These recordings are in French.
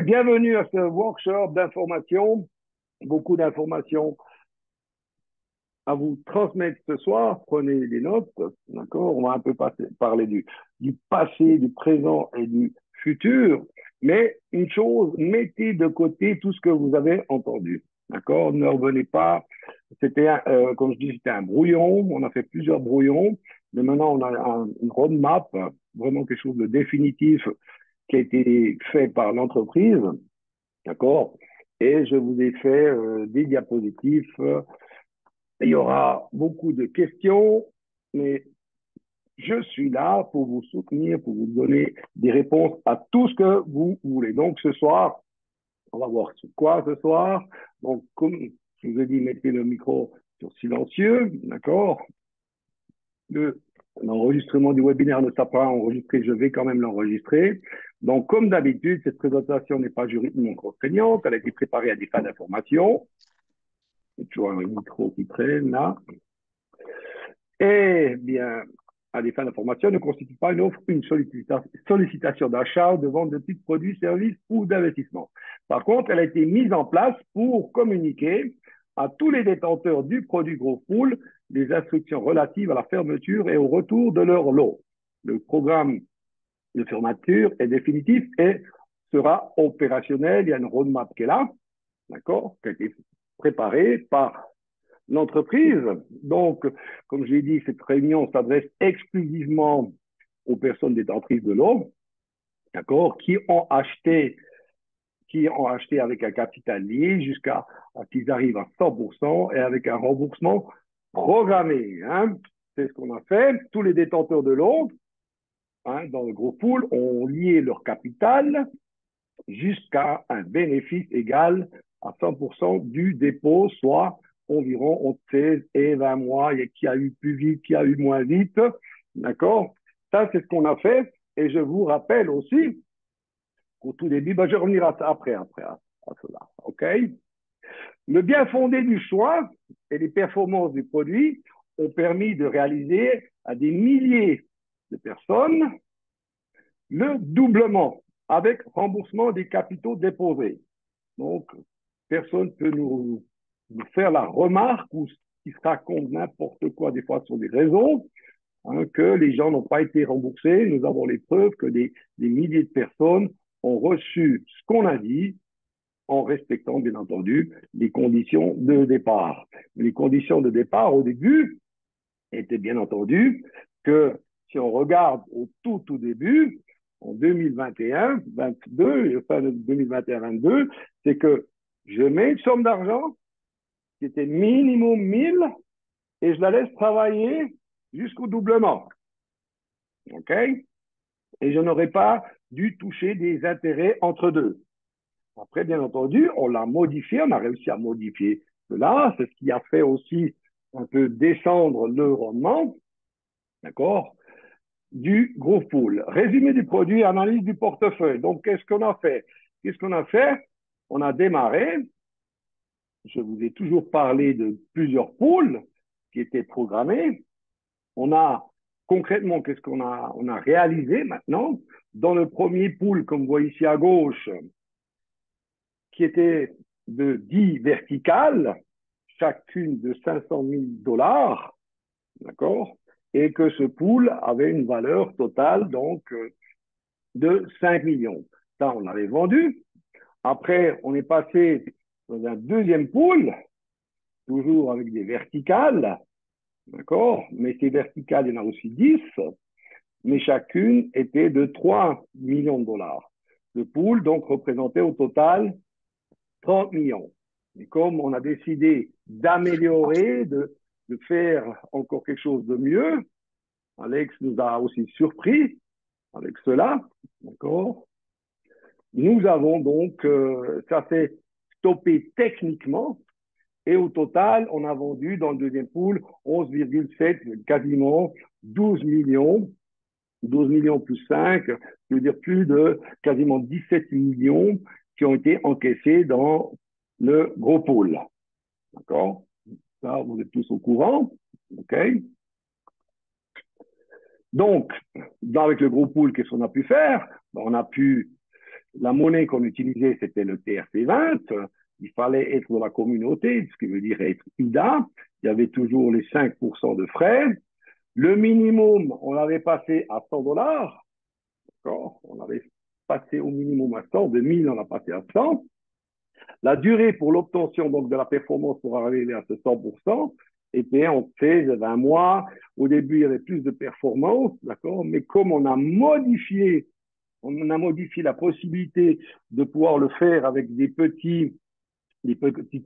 bienvenue à ce workshop d'information. Beaucoup d'informations à vous transmettre ce soir. Prenez des notes, d'accord? On va un peu parler du passé, du présent et du futur. Mais une chose, mettez de côté tout ce que vous avez entendu, d'accord? Ne revenez pas. C'était, comme je dis, c'était un brouillon. On a fait plusieurs brouillons. Mais maintenant, on a une roadmap, vraiment quelque chose de définitif qui a été fait par l'entreprise. D'accord? Et je vous ai fait des diapositives. Il y aura beaucoup de questions, mais je suis là pour vous soutenir, pour vous donner des réponses à tout ce que vous voulez. Donc, ce soir, on va voir quoi ce soir. Donc, comme je vous ai dit, mettez le micro sur silencieux, d'accord? L'enregistrement du webinaire ne sera pas enregistré, je vais quand même l'enregistrer. Donc, comme d'habitude, cette présentation n'est pas juridiquement contraignante, elle a été préparée à des fins d'information. Il y a toujours un micro qui traîne là. Eh bien, à des fins d'information, ne constitue pas une offre, une sollicitation d'achat ou de vente de titres produits, services ou d'investissement. Par contre, elle a été mise en place pour communiquer à tous les détenteurs du produit Gros Pool les instructions relatives à la fermeture et au retour de leur lot. Le programme de fermeture est définitif et sera opérationnel. Il y a une roadmap qui est là, d'accord, qui a été préparée par l'entreprise. Donc, comme j'ai dit, cette réunion s'adresse exclusivement aux personnes détentrices de l'eau, d'accord, qui ont acheté avec un capital lié jusqu'à qu'ils arrivent à 100% et avec un remboursement programmé. Hein. C'est ce qu'on a fait. Tous les détenteurs de l'eau, hein, dans le gros pool, ont lié leur capital jusqu'à un bénéfice égal à 100% du dépôt, soit environ entre 16 et 20 mois. Il y a qui a eu plus vite, qui a eu moins vite. D'accord? Ça, c'est ce qu'on a fait. Et je vous rappelle aussi qu'au tout début, je vais revenir à ça après à cela. OK? Le bien fondé du choix et les performances du produit ont permis de réaliser à des milliers de personnes le doublement avec remboursement des capitaux déposés. Donc, personne ne peut nous faire la remarque ou qui se raconte n'importe quoi, des fois sur des réseaux, hein, que les gens n'ont pas été remboursés. Nous avons les preuves que des milliers de personnes ont reçu ce qu'on a dit en respectant, bien entendu, les conditions de départ. Les conditions de départ, au début, étaient bien entendu que si on regarde au tout début, en 2021, 22, fin de 2021-22, c'est que je mets une somme d'argent qui était minimum 1000 et je la laisse travailler jusqu'au doublement. OK? Et je n'aurais pas dû toucher des intérêts entre deux. Après, bien entendu, on l'a modifié, on a réussi à modifier cela. C'est ce qui a fait aussi un peu descendre le rendement, d'accord, du gros pool. Résumé du produit, analyse du portefeuille. Donc, qu'est-ce qu'on a fait? Qu'est-ce qu'on a fait? On a démarré. Je vous ai toujours parlé de plusieurs pools qui étaient programmés. On a concrètement, qu'est-ce on a réalisé maintenant? Dans le premier pool, comme vous voyez ici à gauche, qui était de 10 verticales, chacune de 500 000 dollars, d'accord? Et que ce pool avait une valeur totale, donc, de 5 millions. Ça, on l'avait vendu. Après, on est passé dans un deuxième pool, toujours avec des verticales, d'accord? Mais ces verticales, il y en a aussi 10, mais chacune était de 3 millions de dollars. Le pool, donc, représentait au total 30 millions. Et comme on a décidé d'améliorer, de faire encore quelque chose de mieux, Alex nous a aussi surpris avec cela, d'accord? Nous avons donc, ça s'est stoppé techniquement, et au total, on a vendu dans le deuxième pool 11,7, quasiment 12 millions. 12 millions plus 5, ça veut dire plus de quasiment 17 millions qui ont été encaissés dans le gros pool. D'accord? Ça, vous êtes tous au courant. OK? Donc, avec le gros pool, qu'est-ce qu'on a pu faire? On a pu la monnaie qu'on utilisait, c'était le TRC20. Il fallait être dans la communauté, ce qui veut dire être IDA. Il y avait toujours les 5% de frais. Le minimum, on l'avait passé à 100 dollars. On avait passé au minimum à 100. De 1000, on a passé à 100. La durée pour l'obtention donc de la performance pour arriver à ce 100% était en 16 à 20 mois. Au début, il y avait plus de performance, d'accord, mais comme on a modifié la possibilité de pouvoir le faire avec des petites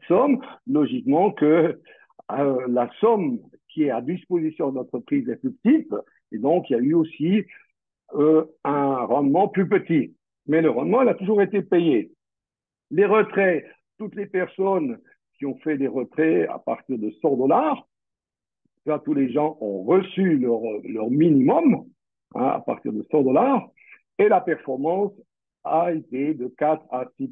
sommes, logiquement que la somme qui est à disposition de l'entreprise est plus petite, et donc il y a eu aussi un rendement plus petit. Mais le rendement, il a toujours été payé. Les retraits, toutes les personnes qui ont fait des retraits à partir de 100 dollars, là, tous les gens ont reçu leur minimum à partir de 100 dollars et la performance a été de 4 à 6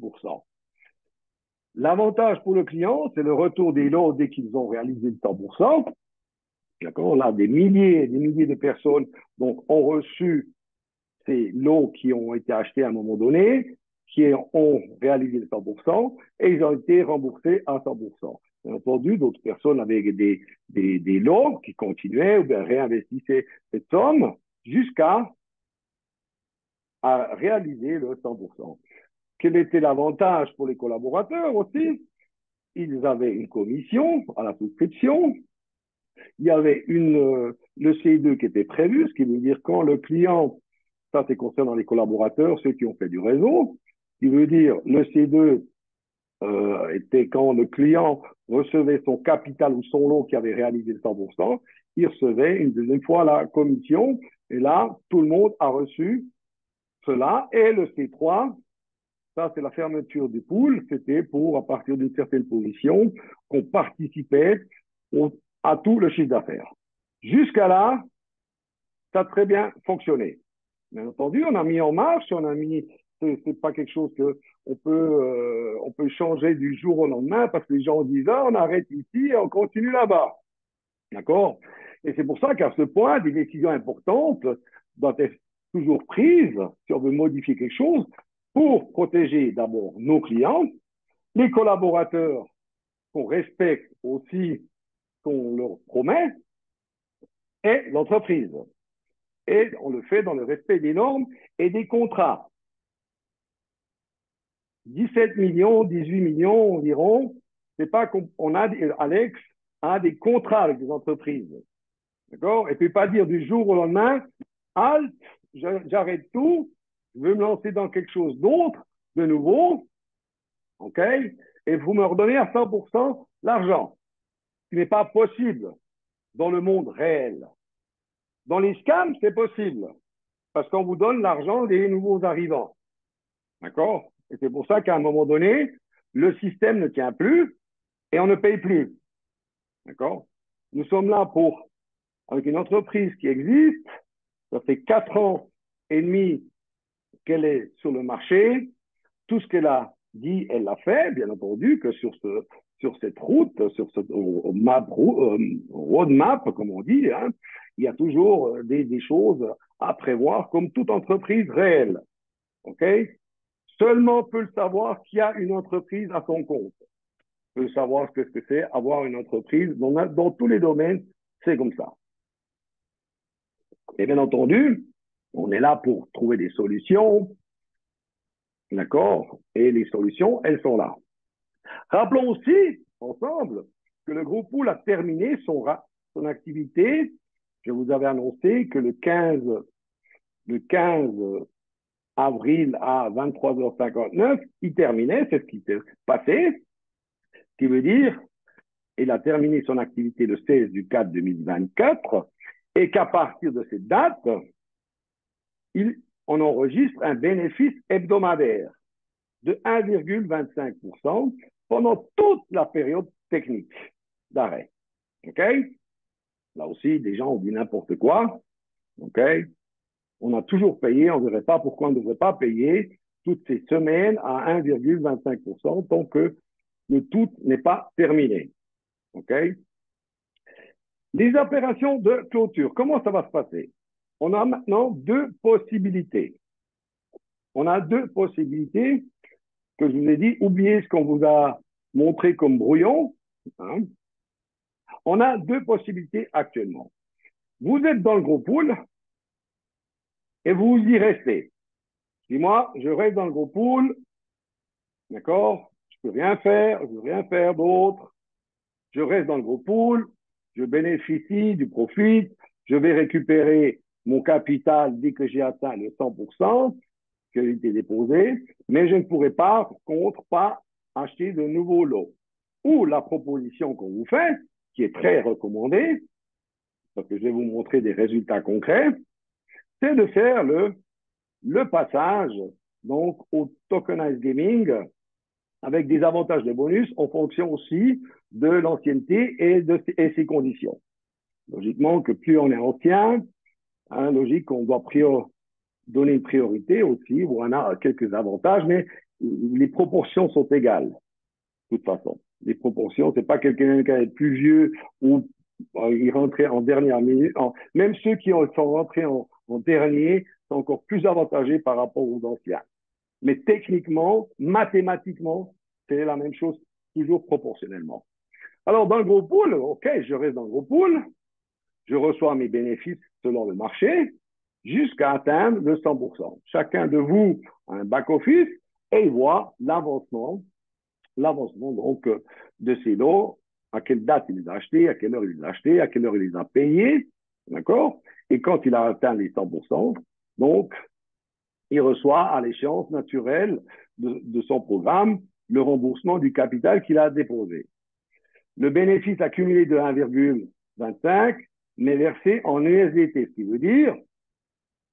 L'avantage pour le client, c'est le retour des lots dès qu'ils ont réalisé le 100%. D'accord. Là, des milliers et des milliers de personnes donc, ont reçu ces lots qui ont été achetés à un moment donné, qui ont réalisé le 100% et ils ont été remboursés à 100%. Bien entendu, d'autres personnes avec des lots qui continuaient ou bien réinvestissaient cette somme jusqu'à réaliser le 100%. Quel était l'avantage pour les collaborateurs aussi? Ils avaient une commission à la souscription. Il y avait le CI2 qui était prévu, ce qui veut dire quand le client, ça c'est concernant les collaborateurs, ceux qui ont fait du réseau, ce qui veut dire le C2 était quand le client recevait son capital ou son lot qui avait réalisé le 100%, il recevait une deuxième fois la commission, et là, tout le monde a reçu cela, et le C3, ça c'est la fermeture du pool, c'était pour, à partir d'une certaine position, qu'on participait à tout le chiffre d'affaires. Jusqu'à là, ça a très bien fonctionné. Bien entendu, on a mis en marche, c'est pas quelque chose que on peut changer du jour au lendemain parce que les gens disent, ah, on arrête ici et on continue là-bas. D'accord? Et c'est pour ça qu'à ce point, des décisions importantes doivent être toujours prises si on veut modifier quelque chose pour protéger d'abord nos clients, les collaborateurs qu'on respecte aussi, qu'on leur promet, et l'entreprise. Et on le fait dans le respect des normes et des contrats. 17 millions, 18 millions environ, c'est pas qu'on a, Alex a des contrats avec des entreprises. D'accord? Et puis pas dire du jour au lendemain, halt, j'arrête tout, je veux me lancer dans quelque chose d'autre, de nouveau, ok? Et vous me redonnez à 100% l'argent. Ce qui n'est pas possible dans le monde réel. Dans les scams, c'est possible. Parce qu'on vous donne l'argent des nouveaux arrivants. D'accord? Et c'est pour ça qu'à un moment donné, le système ne tient plus et on ne paye plus. D'accord? Nous sommes là avec une entreprise qui existe, ça fait 4 ans et demi qu'elle est sur le marché. Tout ce qu'elle a dit, elle l'a fait, bien entendu, que sur cette route, sur cette roadmap, comme on dit, hein, il y a toujours des choses à prévoir comme toute entreprise réelle. OK? Seulement peut le savoir qui a une entreprise à son compte. Peut savoir ce que c'est avoir une entreprise dans tous les domaines, c'est comme ça. Et bien entendu, on est là pour trouver des solutions, d'accord? Et les solutions, elles sont là. Rappelons aussi, ensemble, que le groupe Pool a terminé son activité. Je vous avais annoncé que le 15 avril à 23h59, il terminait, c'est ce qui s'est passé, ce qui veut dire il a terminé son activité le 16 du 4 2024 et qu'à partir de cette date, on enregistre un bénéfice hebdomadaire de 1,25% pendant toute la période technique d'arrêt. OK? Là aussi, des gens ont dit n'importe quoi. OK? On a toujours payé, on ne verrait pas pourquoi on ne devrait pas payer toutes ces semaines à 1,25% tant que le tout n'est pas terminé. OK? Les opérations de clôture, comment ça va se passer? On a maintenant deux possibilités. on a deux possibilités que je vous ai dit. Oubliez ce qu'on vous a montré comme brouillon. Hein. On a deux possibilités actuellement. Vous êtes dans le gros pool et vous y restez. Si moi, je reste dans le gros pool, d'accord, je peux rien faire, je veux rien faire d'autre. Je reste dans le gros pool, je bénéficie du profit, je vais récupérer mon capital dès que j'ai atteint le 100% qui a été déposé, mais je ne pourrai pas, par contre, pas acheter de nouveaux lots. Ou la proposition qu'on vous fait, qui est très recommandée, parce que je vais vous montrer des résultats concrets, c'est de faire le passage donc au tokenized gaming avec des avantages de bonus en fonction aussi de l'ancienneté et ses conditions. Logiquement, que plus on est ancien, hein, logique qu'on doit donner une priorité aussi, où on a quelques avantages, mais les proportions sont égales, de toute façon. Les proportions, c'est pas quelqu'un qui est plus vieux ou il rentrait en dernière minute. Même ceux qui sont rentrés en dernier sont encore plus avantagés par rapport aux anciens. Mais techniquement, mathématiquement, c'est la même chose, toujours proportionnellement. Alors, dans le gros pool, OK, je reste dans le gros pool, je reçois mes bénéfices selon le marché jusqu'à atteindre le 100%. Chacun de vous a un back-office et il voit l'avancement donc de ces lots, à quelle date il les a achetés, à quelle heure il les a achetés, à quelle heure il les a payés, d'accord? Et quand il a atteint les 100%, donc il reçoit à l'échéance naturelle de son programme le remboursement du capital qu'il a déposé. Le bénéfice accumulé de 1,25 mais versé en USDT, ce qui veut dire,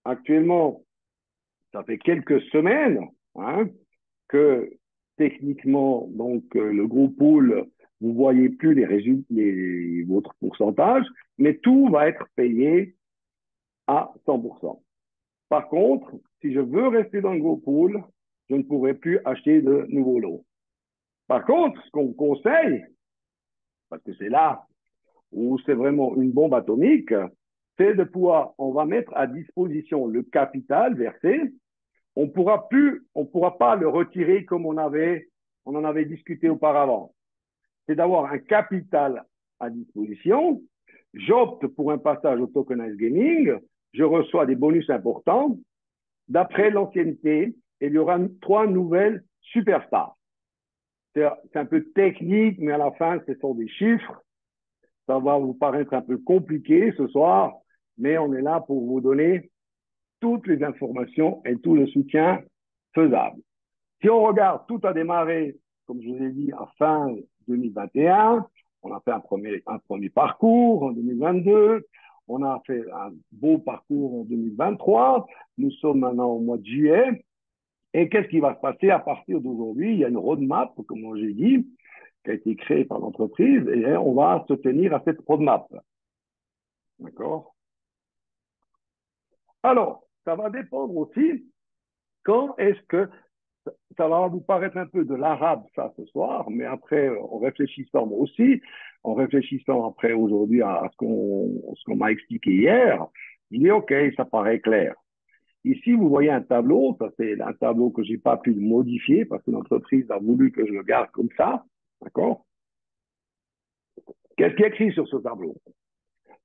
actuellement, ça fait quelques semaines hein, que techniquement, donc le gros pool, vous ne voyez plus les résultats, votre pourcentage, mais tout va être payé à 100%. Par contre, si je veux rester dans le gros pool, je ne pourrai plus acheter de nouveaux lots. Par contre, ce qu'on conseille, parce que c'est là où c'est vraiment une bombe atomique, c'est de pouvoir, on va mettre à disposition le capital versé. On pourra pas le retirer comme on en avait discuté auparavant. C'est d'avoir un capital à disposition. J'opte pour un passage au tokenized gaming. Je reçois des bonus importants. D'après l'ancienneté, il y aura 3 nouvelles superstars. C'est un peu technique, mais à la fin, ce sont des chiffres. Ça va vous paraître un peu compliqué ce soir, mais on est là pour vous donner toutes les informations et tout le soutien faisable. Si on regarde, tout a démarré, comme je vous ai dit, à fin 2021. On a fait un premier parcours en 2022. On a fait un beau parcours en 2023. Nous sommes maintenant au mois de juillet. Et qu'est-ce qui va se passer à partir d'aujourd'hui? Il y a une roadmap, comme j'ai dit, qui a été créée par l'entreprise et on va se tenir à cette roadmap. D'accord? Alors, ça va dépendre aussi quand est-ce que ça va vous paraître un peu de l'arabe, ça, ce soir, mais après, en réfléchissant moi aussi, en réfléchissant après aujourd'hui à ce qu'on m'a expliqué hier, je dis, OK, ça paraît clair. Ici, vous voyez un tableau, ça c'est un tableau que j'ai pas pu modifier parce que l'entreprise a voulu que je le garde comme ça, d'accord? Qu'est-ce qui est écrit sur ce tableau?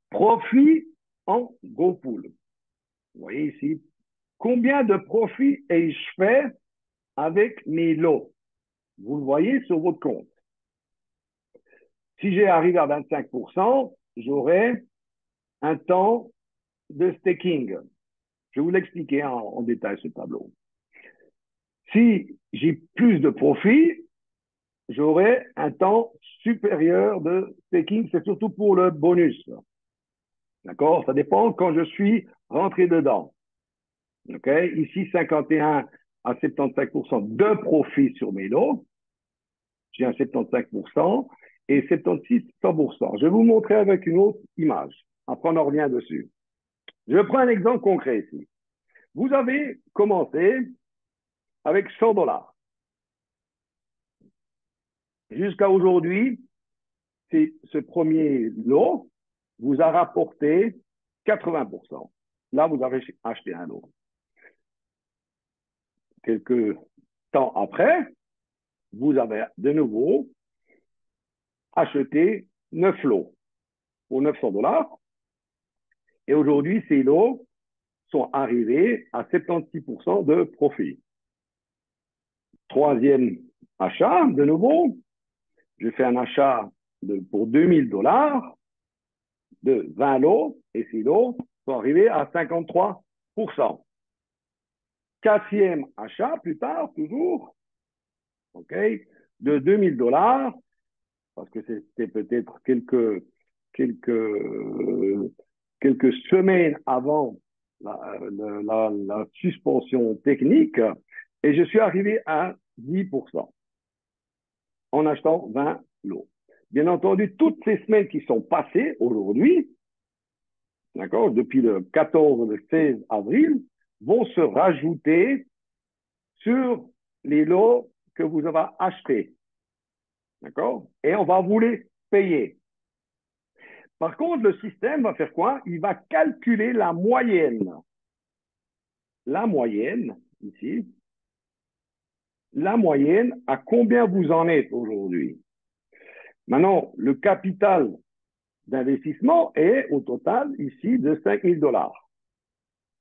Profit en gros pool. Vous voyez ici, combien de profits ai-je fait avec mes lots? Vous le voyez sur votre compte. Si j'ai arrivé à 25%, j'aurai un temps de staking. Je vais vous l'expliquer en détail ce tableau. Si j'ai plus de profit, j'aurai un temps supérieur de staking. C'est surtout pour le bonus. D'accord? Ça dépend quand je suis rentré dedans. OK? Ici, 51 à 75% de profit sur mes lots. J'ai un 75% et 76, 100%. Je vais vous montrer avec une autre image. Après, on en revient dessus. Je prends un exemple concret ici. Vous avez commencé avec 100 $. Jusqu'à aujourd'hui, ce premier lot vous a rapporté 80%. Là, vous avez acheté un lot. quelques temps après, vous avez de nouveau acheté 9 lots pour 900 $. Et aujourd'hui, ces lots sont arrivés à 76% de profit. Troisième achat, de nouveau, je fais un achat pour 2000 $ de 20 lots et ces lots sont arrivés à 53%. Quatrième achat, plus tard, toujours, OK, de 2000 $, parce que c'était peut-être quelques semaines avant la suspension technique, et je suis arrivé à 10% en achetant 20 lots. Bien entendu, toutes ces semaines qui sont passées aujourd'hui, d'accord, depuis le 14 le 16 avril, vont se rajouter sur les lots que vous avez achetés. D'accord? Et on va vous les payer. Par contre, le système va faire quoi? Il va calculer la moyenne. La moyenne, ici, la moyenne, à combien vous en êtes aujourd'hui. Maintenant, le capital d'investissement est au total ici de 5 000 $.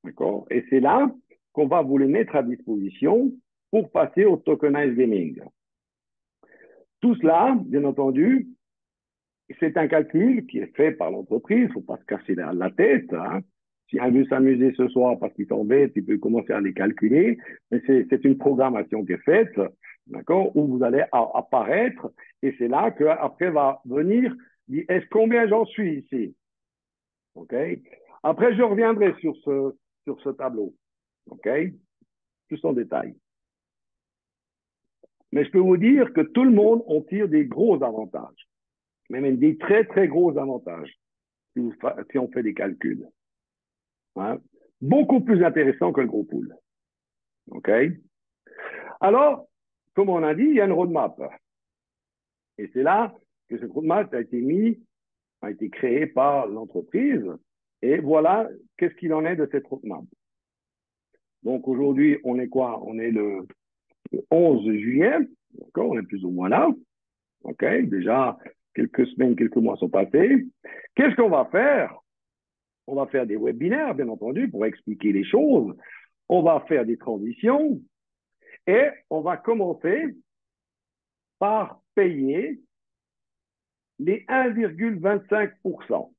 D'accord? Et c'est là qu'on va vous les mettre à disposition pour passer au tokenized gaming. Tout cela, bien entendu, c'est un calcul qui est fait par l'entreprise. Il ne faut pas se casser la tête. Hein. Si un veut s'amuser ce soir parce qu'il s'embête, il peut commencer à les calculer. Mais c'est une programmation qui est faite, d'accord, où vous allez apparaître. Et c'est là qu'après va venir, est-ce combien j'en suis ici? OK? Après, je reviendrai sur ce tableau. OK? Plus en détail. Mais je peux vous dire que tout le monde en tire des gros avantages. Mais même des très, très gros avantages si on fait des calculs. Hein? Beaucoup plus intéressant que le gros pool. OK? Alors, comme on a dit, il y a une roadmap. Et c'est là que cette roadmap a été créée par l'entreprise. Et voilà, qu'est-ce qu'il en est de cette roadmap. Donc aujourd'hui, on est quoi? On est le 11 juillet. D'accord? On est plus ou moins là. OK? Déjà, quelques semaines, quelques mois sont passés. Qu'est-ce qu'on va faire? On va faire des webinaires, bien entendu, pour expliquer les choses. On va faire des transitions et on va commencer par payer les 1,25%.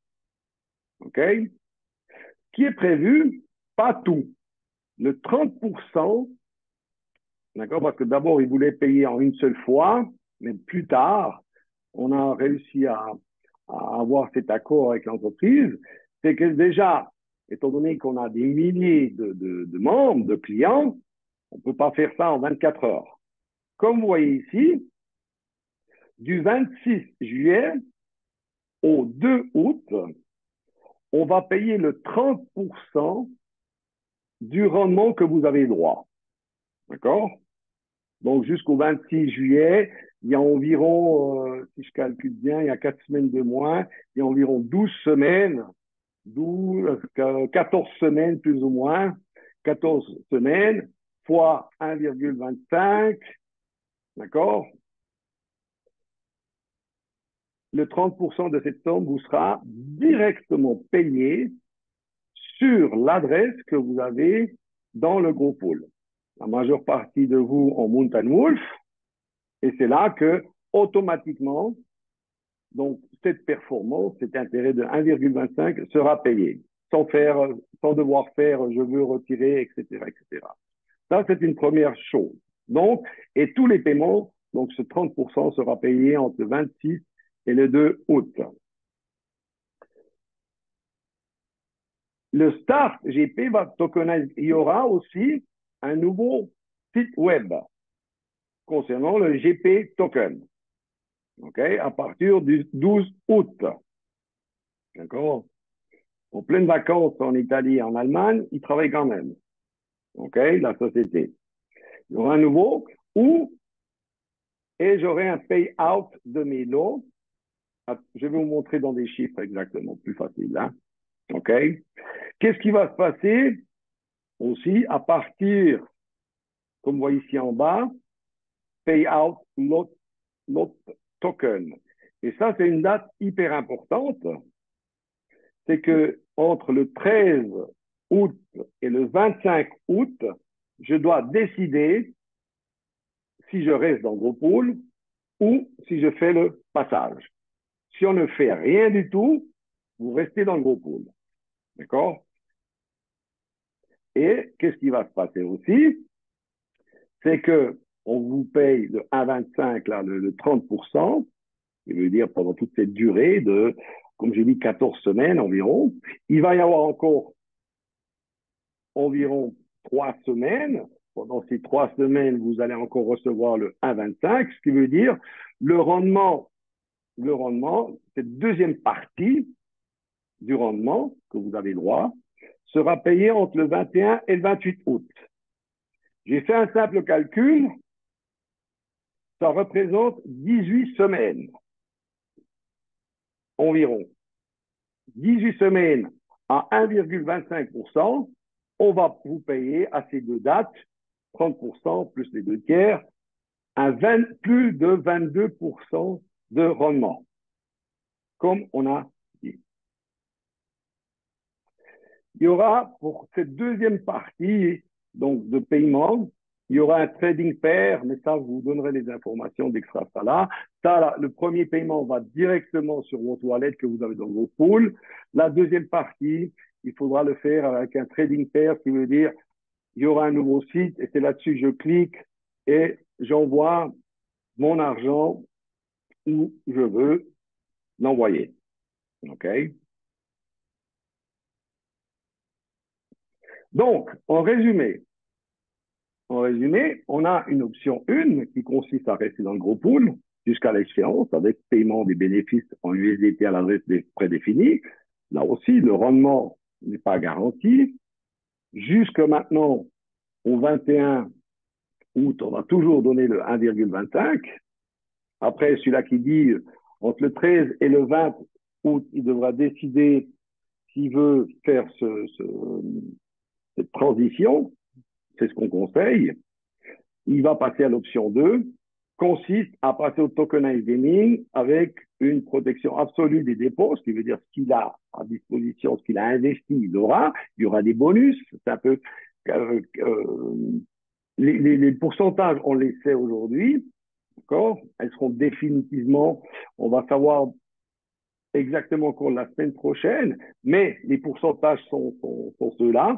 OK? Qui est prévu, pas tout. Le 30%, d'accord, parce que d'abord, ils voulaient payer en une seule fois, mais plus tard, on a réussi à avoir cet accord avec l'entreprise. C'est que déjà, étant donné qu'on a des milliers de membres, de clients, on ne peut pas faire ça en 24 heures. Comme vous voyez ici, du 26 juillet au 2 août, on va payer le 30% du rendement que vous avez droit. D'accord? Donc, jusqu'au 26 juillet, il y a environ, si je calcule bien, il y a 4 semaines de moins, il y a environ 12 semaines, 14 semaines plus ou moins, 14 semaines fois 1,25, d'accord? Le 30% de cette somme vous sera directement payé sur l'adresse que vous avez dans le gros pool. La majeure partie de vous en Mountain Wolf, et c'est là que, automatiquement, donc, cette performance, cet intérêt de 1,25 sera payé, sans devoir faire, je veux retirer, etc., etc. Ça, c'est une première chose. Donc, et tous les paiements, donc ce 30% sera payé entre le 26 et le 2 août. Le Start GP va tokeniser. Il y aura aussi un nouveau site web concernant le GP token. OK? À partir du 12 août. D'accord? En pleine vacances en Italie et en Allemagne, ils travaillent quand même. OK? La société. Il y aura un nouveau et j'aurai un payout de mes lots. Je vais vous montrer dans des chiffres exactement, plus facile. Hein? OK? Qu'est-ce qui va se passer aussi à partir comme vous voyez ici en bas, payout lot token. Et ça, c'est une date hyper importante. C'est que entre le 13 août et le 25 août, je dois décider si je reste dans Gros Pool ou si je fais le passage. Si on ne fait rien du tout, vous restez dans le Gros Pool. D'accord? Et qu'est-ce qui va se passer aussi? C'est que on vous paye le 1,25, là, le 30%, qui veut dire pendant toute cette durée de, comme j'ai dit, 14 semaines environ. Il va y avoir encore environ 3 semaines. Pendant ces 3 semaines, vous allez encore recevoir le 1,25, ce qui veut dire le rendement, cette deuxième partie du rendement que vous avez droit, sera payé entre le 21 et le 28 août. J'ai fait un simple calcul, ça représente 18 semaines environ. 18 semaines à 1,25%, on va vous payer à ces deux dates, 30% plus les deux tiers, plus de 22% de rendement, comme on a dit. Il y aura pour cette deuxième partie donc de paiement, il y aura un trading pair, mais ça, je vous donnerai les informations dès que ça sera là. Ça, là, le premier paiement va directement sur votre wallet que vous avez dans vos pools. La deuxième partie, il faudra le faire avec un trading pair, ce qui veut dire il y aura un nouveau site et c'est là-dessus que je clique et j'envoie mon argent où je veux l'envoyer. OK? Donc, en résumé, on a une option 1 qui consiste à rester dans le gros pool jusqu'à l'échéance avec paiement des bénéfices en USDT à l'adresse prédéfinie. Là aussi, le rendement n'est pas garanti. Jusque maintenant, au 21 août, on va toujours donner le 1,25. Après, celui-là qui dit entre le 13 et le 20 août, il devra décider s'il veut faire cette transition. C'est ce qu'on conseille. Il va passer à l'option 2, consiste à passer au tokenized gaming avec une protection absolue des dépôts, ce qui veut dire ce qu'il a à disposition, ce qu'il a investi, il aura. Il y aura des bonus. C'est un peu les pourcentages, on les sait aujourd'hui, d'accord? Elles seront définitivement, on va savoir exactement au cours de la semaine prochaine, mais les pourcentages sont ceux-là.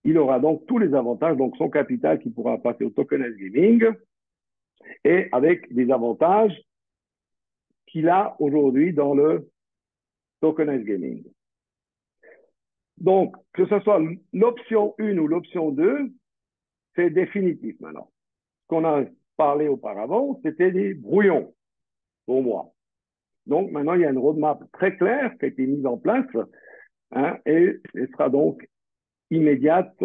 Il aura donc tous les avantages, donc son capital qui pourra passer au tokenized gaming et avec des avantages qu'il a aujourd'hui dans le tokenized gaming. Donc, que ce soit l'option 1 ou l'option 2, c'est définitif maintenant. Ce qu'on a parlé auparavant, c'était des brouillons pour moi. Donc, maintenant, il y a une roadmap très claire qui a été mise en place et elle sera donc immédiate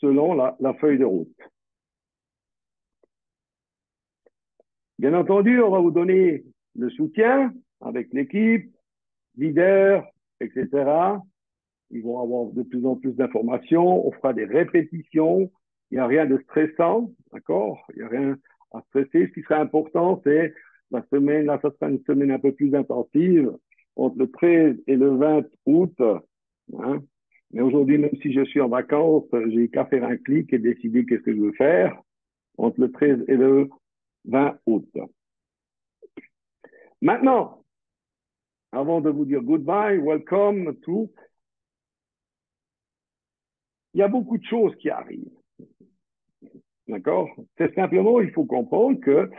selon la feuille de route. Bien entendu, on va vous donner le soutien avec l'équipe, leader, etc. Ils vont avoir de plus en plus d'informations. On fera des répétitions. Il n'y a rien de stressant, d'accord? Il n'y a rien à stresser. Ce qui serait important, c'est la semaine, là, ça sera une semaine un peu plus intensive, entre le 13 et le 20 août. Hein? Mais aujourd'hui, même si je suis en vacances, j'ai qu'à faire un clic et décider qu'est-ce que je veux faire entre le 13 et le 20 août. Maintenant, avant de vous dire goodbye, welcome, tout, il y a beaucoup de choses qui arrivent. D'accord? C'est simplement, il faut comprendre que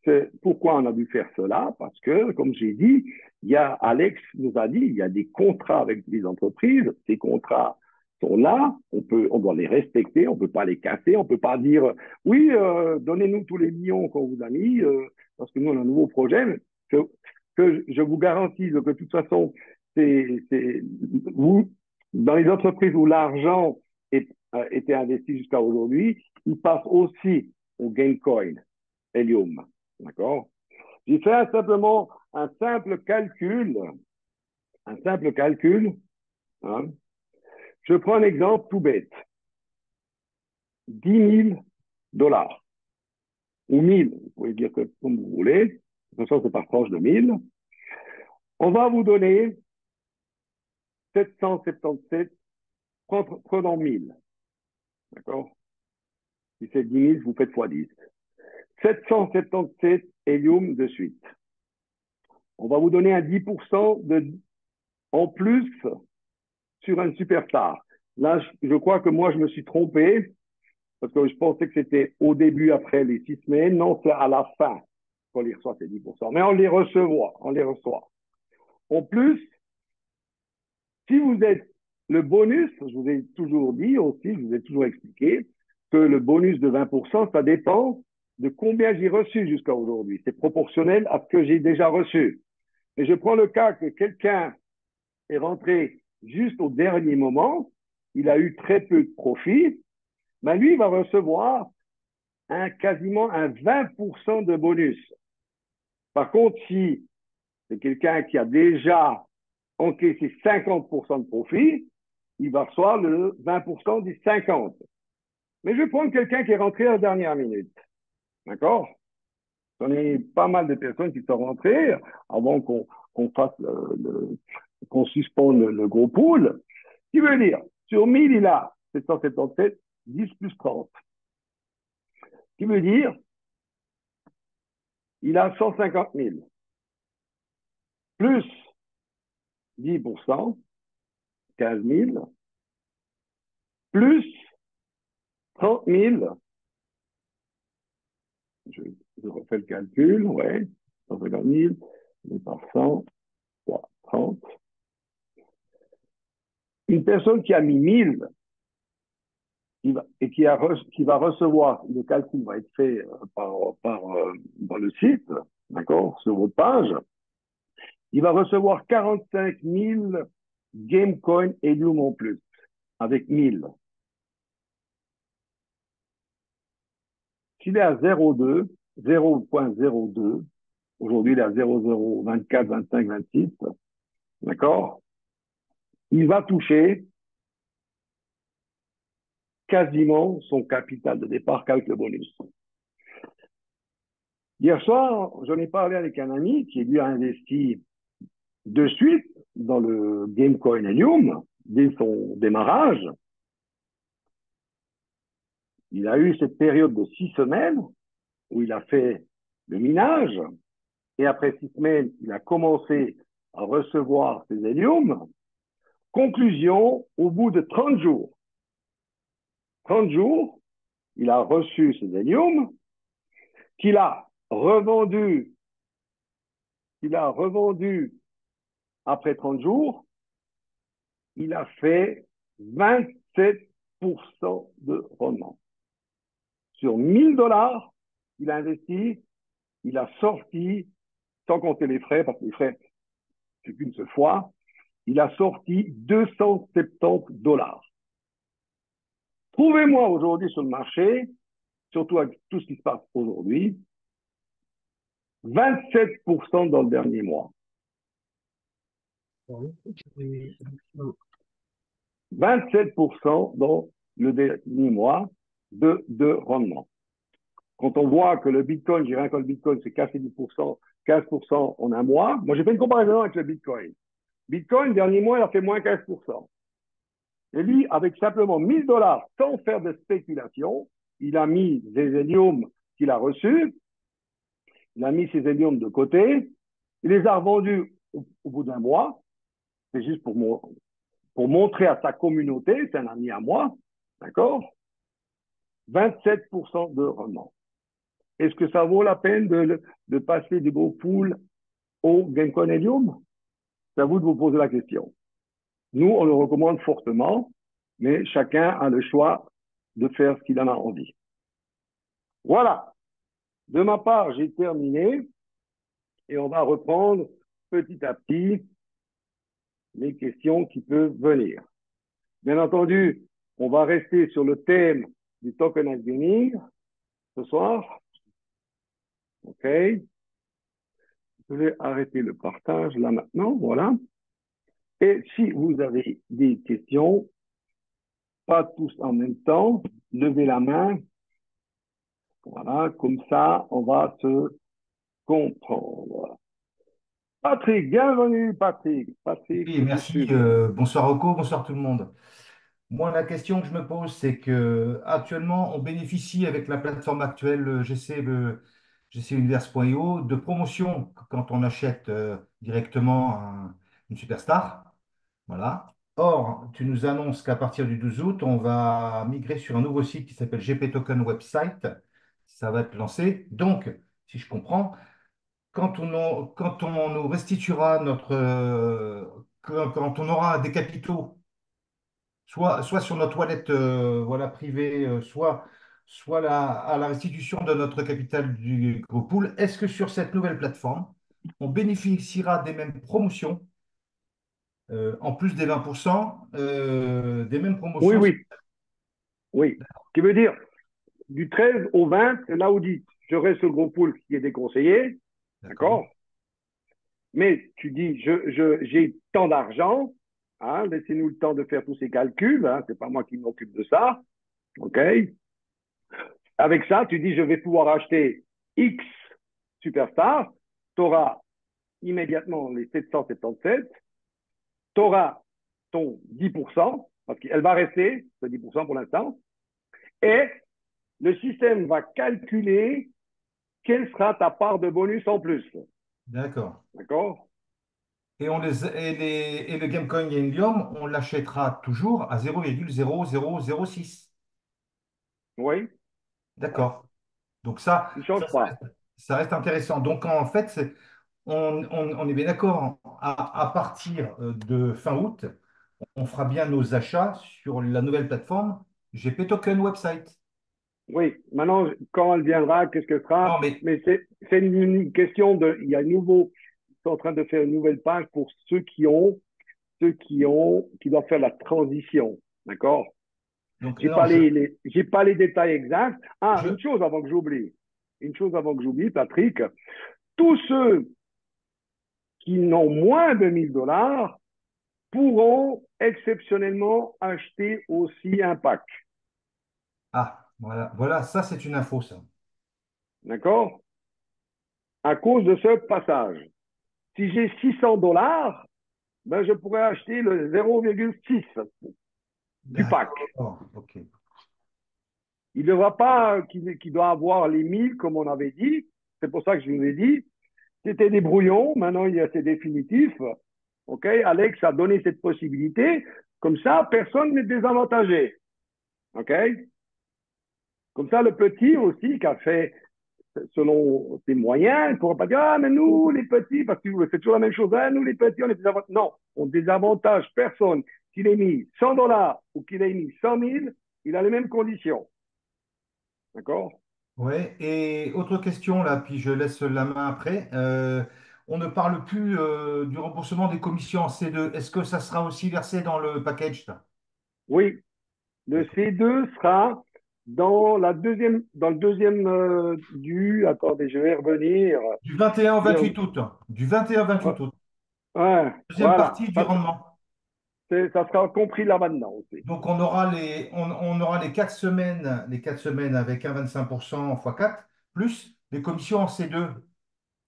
c'est pourquoi on a dû faire cela, parce que, comme j'ai dit, Alex nous a dit, il y a des contrats avec les entreprises, ces contrats sont là, on doit les respecter, on ne peut pas les casser, on ne peut pas dire, oui, donnez-nous tous les millions qu'on vous a mis, parce que nous, on a un nouveau projet, mais que je vous garantis que de toute façon, vous, dans les entreprises où l'argent était investi jusqu'à aujourd'hui, il passe aussi au Gamecoin, Helium. D'accord? J'ai fait simplement un simple calcul. Hein. Je prends un exemple tout bête. $10 000. Ou 1000, vous pouvez dire que comme vous voulez. De toute façon, c'est par tranche de 1000. On va vous donner 777, prenons 1000. D'accord? Si c'est 10 000, vous faites x10. 777 hélium de suite. On va vous donner un 10% en plus sur un superstar. Là, je crois que moi, je me suis trompé parce que je pensais que c'était au début, après les 6 semaines. Non, c'est à la fin qu'on les reçoit, ces 10%. Mais on les reçoit. En plus, si vous êtes le bonus, je vous ai toujours dit aussi, je vous ai toujours expliqué que le bonus de 20%, ça dépend de combien j'ai reçu jusqu'à aujourd'hui. C'est proportionnel à ce que j'ai déjà reçu. Et je prends le cas que quelqu'un est rentré juste au dernier moment, il a eu très peu de profit, ben lui, il va recevoir quasiment un 20% de bonus. Par contre, si c'est quelqu'un qui a déjà encaissé 50% de profit, il va recevoir le 20% des 50. Mais je vais prendre quelqu'un qui est rentré à la dernière minute. D'accord? J'en ai pas mal de personnes qui sont rentrées avant qu'on fasse qu'on suspende le gros pool. Ce qui veut dire, sur 1000, il a 777, 10 plus 30. Ce qui veut dire, il a 150 000. Plus 10%, 15 000. Plus 30 000. Je refais le calcul, ouais. 150 000, par 100, 30. Une personne qui a mis 1000 et qui va recevoir, le calcul va être fait dans le site, d'accord, sur votre page, il va recevoir 45 000 Gamecoin Helium en plus, avec 1000. S'il est à 0,02, aujourd'hui il est à 0,024, 25, 26, d'accord, il va toucher quasiment son capital de départ qu'avec le bonus. Hier soir, j'en ai parlé avec un ami qui lui a investi de suite dans le Gamecoin Helium dès son démarrage. Il a eu cette période de 6 semaines où il a fait le minage et après 6 semaines, il a commencé à recevoir ses héliums. Conclusion, au bout de 30 jours, il a reçu ses héliums qu'il a revendu après 30 jours, il a fait 27% de rendement. Sur $1000, il a investi, il a sorti, sans compter les frais, parce que les frais, c'est qu'une seule fois, il a sorti $270. Trouvez-moi aujourd'hui sur le marché, surtout avec tout ce qui se passe aujourd'hui, 27% dans le dernier mois. 27% dans le dernier mois de rendement. Quand on voit que le Bitcoin, j'ai rien contre le Bitcoin, c'est cassé 10%, 15% en un mois. Moi, j'ai fait une comparaison avec le Bitcoin. Bitcoin, dernier mois, il a fait moins 15%. Et lui, avec simplement $1000, sans faire de spéculation, il a mis des héliums qu'il a reçus, il a mis ses héliums de côté, il les a revendus au bout d'un mois. C'est juste pour montrer à sa communauté, c'est un ami à moi, d'accord? 27% de rendement. Est-ce que ça vaut la peine de passer du gros pool au Gamecoin Helium? C'est à vous de vous poser la question. Nous, on le recommande fortement, mais chacun a le choix de faire ce qu'il en a envie. Voilà. De ma part, j'ai terminé et on va reprendre petit à petit les questions qui peuvent venir. Bien entendu, on va rester sur le thème du tokenized gaming ce soir. OK. Je vais arrêter le partage là maintenant. Voilà. Et si vous avez des questions, pas tous en même temps, levez la main. Voilà, comme ça, on va se comprendre. Patrick, bienvenue, Patrick. Patrick Oui, du merci. Sud. Bonsoir Rocco, bonsoir tout le monde. Moi, la question que je me pose, c'est que actuellement, on bénéficie avec la plateforme actuelle GC Universe.io de promotion quand on achète directement une superstar. Voilà. Or, tu nous annonces qu'à partir du 12 août, on va migrer sur un nouveau site qui s'appelle GP Token Website. Ça va être lancé. Donc, si je comprends, quand on nous restituera quand on aura des capitaux, soit sur notre wallet voilà, privée, soit à la restitution de notre capital du gros pool, est-ce que sur cette nouvelle plateforme, on bénéficiera des mêmes promotions, en plus des 20%, des mêmes Oui, promotions? oui, oui. Ce qui veut dire, du 13 au 20, c'est là où dit, je reste le gros pool qui est déconseillé, D'accord, d'accord? Mais tu dis, j'ai tant d'argent, hein, laissez-nous le temps de faire tous ces calculs, hein, c'est pas moi qui m'occupe de ça, ok? Avec ça, tu dis, je vais pouvoir acheter X Superstar, tu auras immédiatement les 777, tu auras ton 10%, parce qu'elle va rester, ce 10% pour l'instant, et le système va calculer quelle sera ta part de bonus en plus. d'accord. D'accord? Et le Gamecoin Helium, on l'achètera toujours à 0,0006. Oui, D'accord. Donc il ne change pas. ça reste intéressant. Donc en fait, on est bien d'accord. À partir de fin août, on fera bien nos achats sur la nouvelle plateforme GP Token Website. Oui, maintenant, quand elle viendra, qu'est-ce qu'elle sera? Non, mais Mais c'est une question de. Il y a un nouveau. Ils sont en train de faire une nouvelle page pour qui doivent faire la transition. D'accord? donc J'ai non, pas j'ai pas les détails exacts. Ah, je, une chose avant que j'oublie. Une chose avant que j'oublie, Patrick. Tous ceux qui n'ont moins de 1 000 $ pourront exceptionnellement acheter aussi un pack. voilà, voilà, ça c'est une info, ça. D'accord? À cause de ce passage. Si j'ai 600 $, ben, je pourrais acheter le 0,6 du pack. D'accord, ok. Il ne devra pas qu'il doit avoir les 1000 comme on avait dit. C'est pour ça que je vous ai dit. C'était des brouillons. Maintenant, c'est définitif. OK? Alex a donné cette possibilité. Comme ça, personne n'est désavantagé. OK? Comme ça, le petit aussi qui a fait selon ses moyens, il ne pourra pas dire ah, mais nous, les petits, parce que c'est toujours la même chose, ah, nous, les petits, on est désavantagés. Non, on désavantage personne. Qu'il ait mis 100 $ ou qu'il ait mis 100 000, il a les mêmes conditions. D'accord? Ouais, et autre question là, puis je laisse la main après. On ne parle plus du remboursement des commissions en C2. Est-ce que ça sera aussi versé dans le package, ça? Oui, le D'accord. C2 sera dans le deuxième attendez, je vais revenir. Du 21 au Bien, 28 août. Du 21 au ouais, 28 août. ouais, Deuxième voilà. partie du rendement. Ça sera compris là maintenant aussi. Donc on aura les 4 semaines avec un 25% x 4, plus les commissions en C2.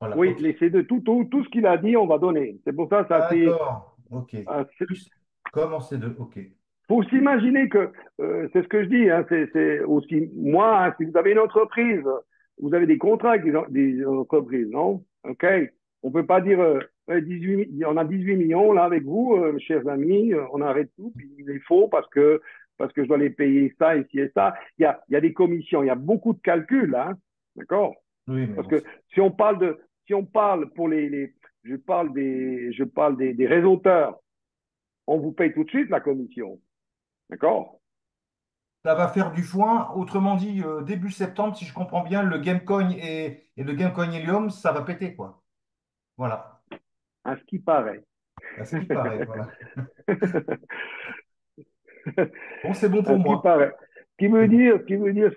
Voilà, Oui, ok. les C2, tout ce qu'il a dit, on va donner. C'est pour ça que D'accord, ok. c'est Plus comme en C2, ok. faut s'imaginer que, c'est ce que je dis, hein, c'est aussi, moi, hein, si vous avez une entreprise, vous avez des contrats avec des entreprises, non? OK? On peut pas dire, 18, on a 18 millions là avec vous, chers amis, on arrête tout, puis il est faux parce que je dois les payer ça, ici et ça. Il y a des commissions, il y a beaucoup de calculs, hein, d'accord? Oui, mais Parce bon. que si on parle pour je parle des réseauteurs, on vous paye tout de suite la commission. D'accord? Ça va faire du foin. Autrement dit, début septembre, si je comprends bien, le Gamecoin et le Gamecoin Helium, ça va péter, quoi. Voilà. À ce qui paraît. À ce qui paraît, voilà. Bon, c'est bon À pour ce qui moi. paraît. C'est bon. Ce qui veut dire,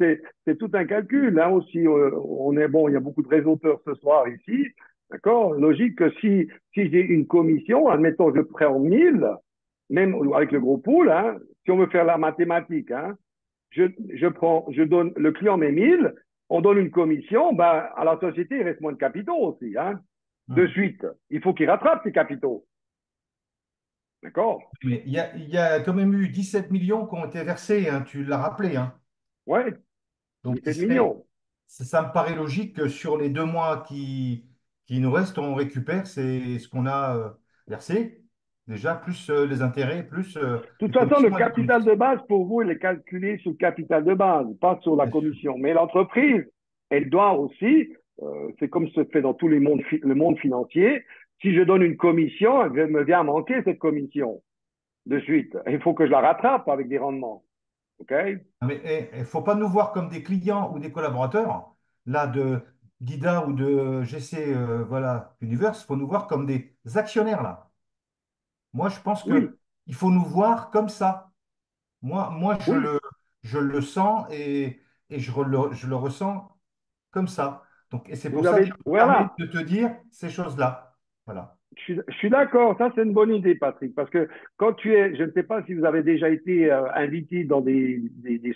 c'est tout un calcul. Là aussi, on est bon, il y a beaucoup de réseauteurs ce soir ici. D'accord? Logique que si j'ai une commission, admettons, je prends 1000, même avec le gros pool, hein, si on veut faire la mathématique, hein, je donne, le client met 1000, on donne une commission, ben, à la société, il reste moins de capitaux aussi, hein. De Hmm. suite, il faut qu'il rattrape ses capitaux. D'accord? Mais il y a quand même eu 17 millions qui ont été versés, hein, tu l'as rappelé, hein. Ouais, Donc, 17 millions. ça me paraît logique que sur les 2 mois qui nous restent, on récupère ce qu'on a versé, déjà, plus les intérêts, plus De les toute façon, le commissions et les capital bonus. de base, pour vous, il est calculé sur le capital de base, pas sur la Bien sûr. commission. Mais l'entreprise, elle doit aussi, c'est comme se fait dans tous les mondes, le monde financier, si je donne une commission, elle me vient manquer cette commission de suite. Il faut que je la rattrape avec des rendements. OK? Ah, mais il ne faut pas nous voir comme des clients ou des collaborateurs, là, de Guida ou de GC, voilà, Universe. Il faut nous voir comme des actionnaires, là. Moi, je pense que Oui, il faut nous voir comme ça. Moi oui. je le sens et je le ressens comme ça. Donc, et c'est pour Vous ça que avez, je me permets voilà. de te dire ces choses-là. Voilà. Je suis d'accord, ça c'est une bonne idée, Patrick, parce que quand tu es, je ne sais pas si vous avez déjà été invité dans des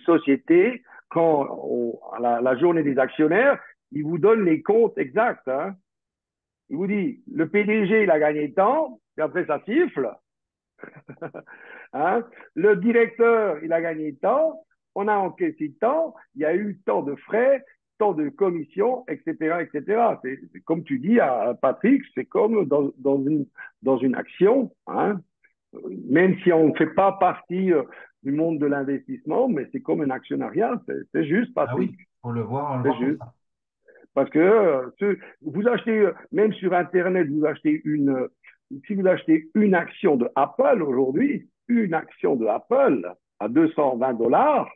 sociétés, quand à la journée des actionnaires, ils vous donnent les comptes exacts. Hein. Il vous dit, le PDG, il a gagné tant, et après ça siffle. Hein. Le directeur, il a gagné tant, on a encaissé tant, il y a eu tant de frais, tant de commissions, etc., etc. C'est comme tu dis à Patrick, c'est comme dans une action, hein. Même si on ne fait pas partie du monde de l'investissement, mais c'est comme un actionnariat, c'est juste, Ah oui, Patrick, on le c'est voit comme juste. ça. Parce que vous achetez, même sur Internet, si vous achetez une action de Apple aujourd'hui, une action de Apple à 220 $,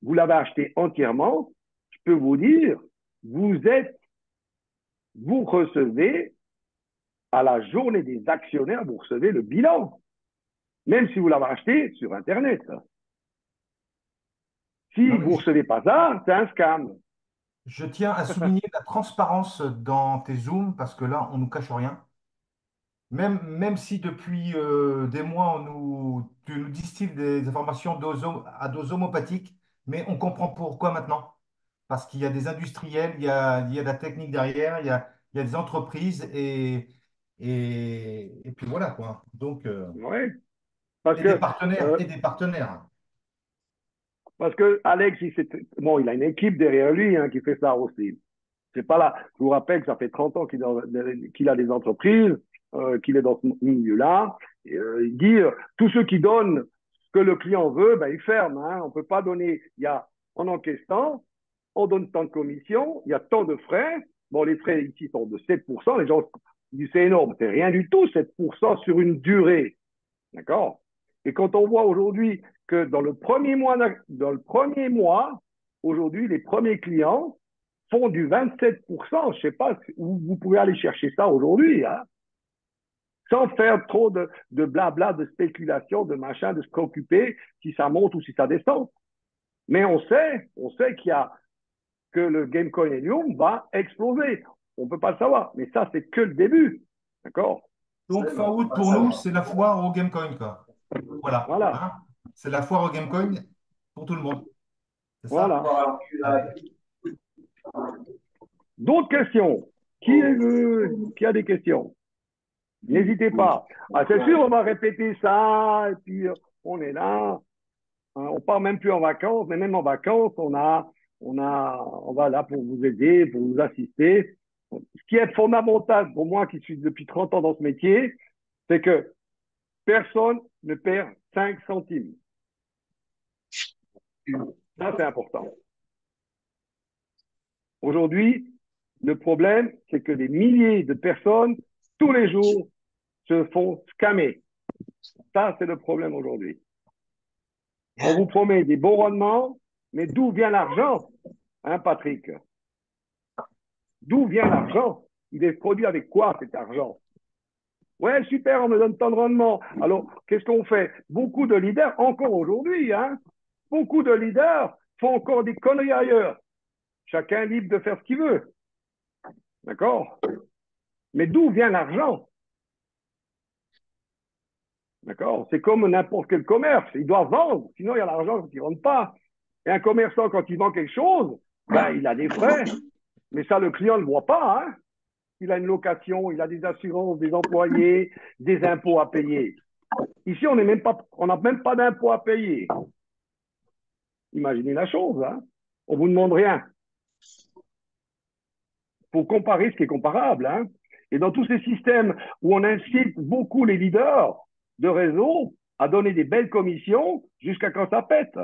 vous l'avez achetée entièrement, je peux vous dire, vous êtes, vous recevez à la journée des actionnaires, vous recevez le bilan, même si vous l'avez acheté sur Internet. Non, Si mais vous ne recevez pas ça, c'est un scam. je tiens à souligner la transparence dans tes Zooms parce que là, on ne nous cache rien. Même si depuis des mois, tu nous distilles des informations à dose homopathique, mais on comprend pourquoi maintenant. Parce qu'il y a des industriels, il y a de la technique derrière, il y a des entreprises et puis voilà quoi. Donc, Ouais. Parce que et des partenaires. Parce que Alex, bon, il a une équipe derrière lui hein, qui fait ça aussi. C'est pas là. Je vous rappelle que ça fait 30 ans qu'il a des entreprises, qu'il est dans ce milieu-là. Il dit tous ceux qui donnent ce que le client veut, ben, ils ferment. Hein. On peut pas donner. On encaisse tant, on donne tant de commissions, il y a tant de frais. Bon, les frais ici sont de 7%. Les gens disent c'est énorme. C'est rien du tout, 7% sur une durée. D'accord? Et quand on voit aujourd'hui que dans le premier mois, aujourd'hui, les premiers clients font du 27%, je ne sais pas où vous pouvez aller chercher ça aujourd'hui, hein, sans faire trop de blabla, de spéculation, de machin, de se préoccuper si ça monte ou si ça descend. Mais on sait que le Gamecoin Helium va exploser. On ne peut pas le savoir, mais ça, c'est que le début. D'accord? Donc, fin août, pour nous, c'est la foire au Gamecoin, quoi. Voilà. Voilà. Hein. C'est la foire au Gamecoin pour tout le monde. C'est ça? Voilà. Allez. D'autres questions? Qui a des questions? N'hésitez pas. Ah, c'est sûr, on va répéter ça, et puis on est là. Hein, on part même plus en vacances, mais même en vacances, on va là pour vous aider, pour vous assister. Ce qui est fondamental pour moi, qui suis depuis 30 ans dans ce métier, c'est que personne ne perd 5 centimes. Ça, c'est important. Aujourd'hui, le problème, c'est que des milliers de personnes, tous les jours, se font scammer. Ça, c'est le problème aujourd'hui. On vous promet des bons rendements, mais d'où vient l'argent, hein, Patrick? D'où vient l'argent? Il est produit avec quoi cet argent? Ouais, super, on me donne tant de rendement. Alors, qu'est-ce qu'on fait? Beaucoup de leaders, encore aujourd'hui, hein, beaucoup de leaders font encore des conneries ailleurs. Chacun est libre de faire ce qu'il veut. D'accord? Mais d'où vient l'argent? D'accord? C'est comme n'importe quel commerce. Ils doivent vendre, sinon il y a l'argent qui ne rentre pas. Et un commerçant, quand il vend quelque chose, ben, il a des frais. Mais ça, le client ne le voit pas. Hein. Il a une location, il a des assurances, des employés, des impôts à payer. Ici, on n'a même pas d'impôts à payer. Imaginez la chose. Hein. On ne vous demande rien. Il faut comparer ce qui est comparable. Hein. Et dans tous ces systèmes où on incite beaucoup les leaders de réseau à donner des belles commissions jusqu'à quand ça pète.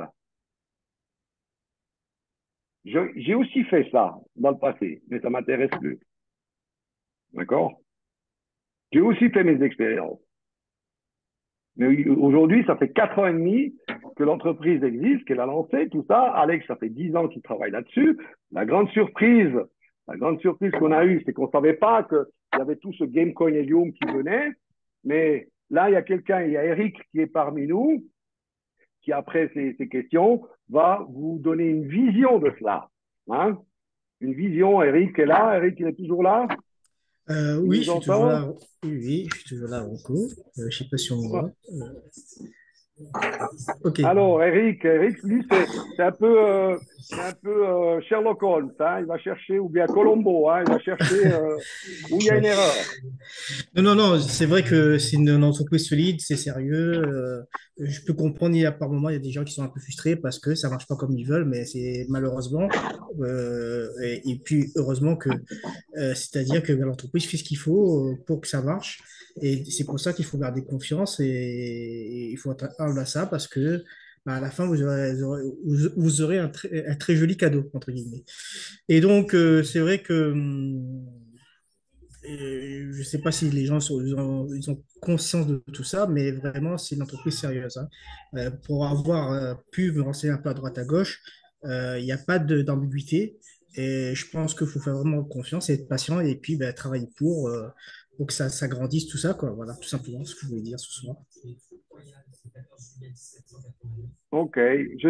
J'ai aussi fait ça dans le passé, mais ça ne m'intéresse plus. D'accord? J'ai aussi fait mes expériences. Mais aujourd'hui, ça fait 4 ans et demi que l'entreprise existe, qu'elle a lancé tout ça. Alex, ça fait 10 ans qu'il travaille là-dessus. La grande surprise qu'on a eue, c'est qu'on ne savait pas qu'il y avait tout ce Gamecoin Helium qui venait. Mais là, il y a quelqu'un, il y a Eric qui est parmi nous, qui après ces questions, va vous donner une vision de cela. Hein? Une vision, Eric est là. Eric, il est toujours là. Il Oui, nous je suis toujours entend. là. Oui, oui, je suis toujours là, Rocco. Je ne sais pas si on me voit. Ok. Alors, Eric, lui, c'est un peu Sherlock Holmes. Hein, il va chercher, ou bien Colombo, hein, il va chercher où il y a Ouais. une erreur. Non, non, non, c'est vrai que c'est une entreprise solide, c'est sérieux. Je peux comprendre, par moments, il y a des gens qui sont un peu frustrés parce que ça marche pas comme ils veulent, mais c'est malheureusement. Et puis, heureusement que, c'est-à-dire que l'entreprise fait ce qu'il faut pour que ça marche. Et c'est pour ça qu'il faut garder confiance et il faut être humble à ça parce que bah, à la fin, vous aurez un très joli cadeau, entre guillemets. Et donc, c'est vrai que je ne sais pas si les gens ils ont conscience de tout ça, mais vraiment, c'est une entreprise sérieuse. Hein. Pour avoir pu me renseigner un peu à droite à gauche, il n'y a pas d'ambiguïté. Et je pense qu'il faut faire vraiment confiance et être patient et puis ben, travailler pour que ça grandisse, tout ça, quoi. Voilà, tout simplement ce que je voulais dire ce soir. OK.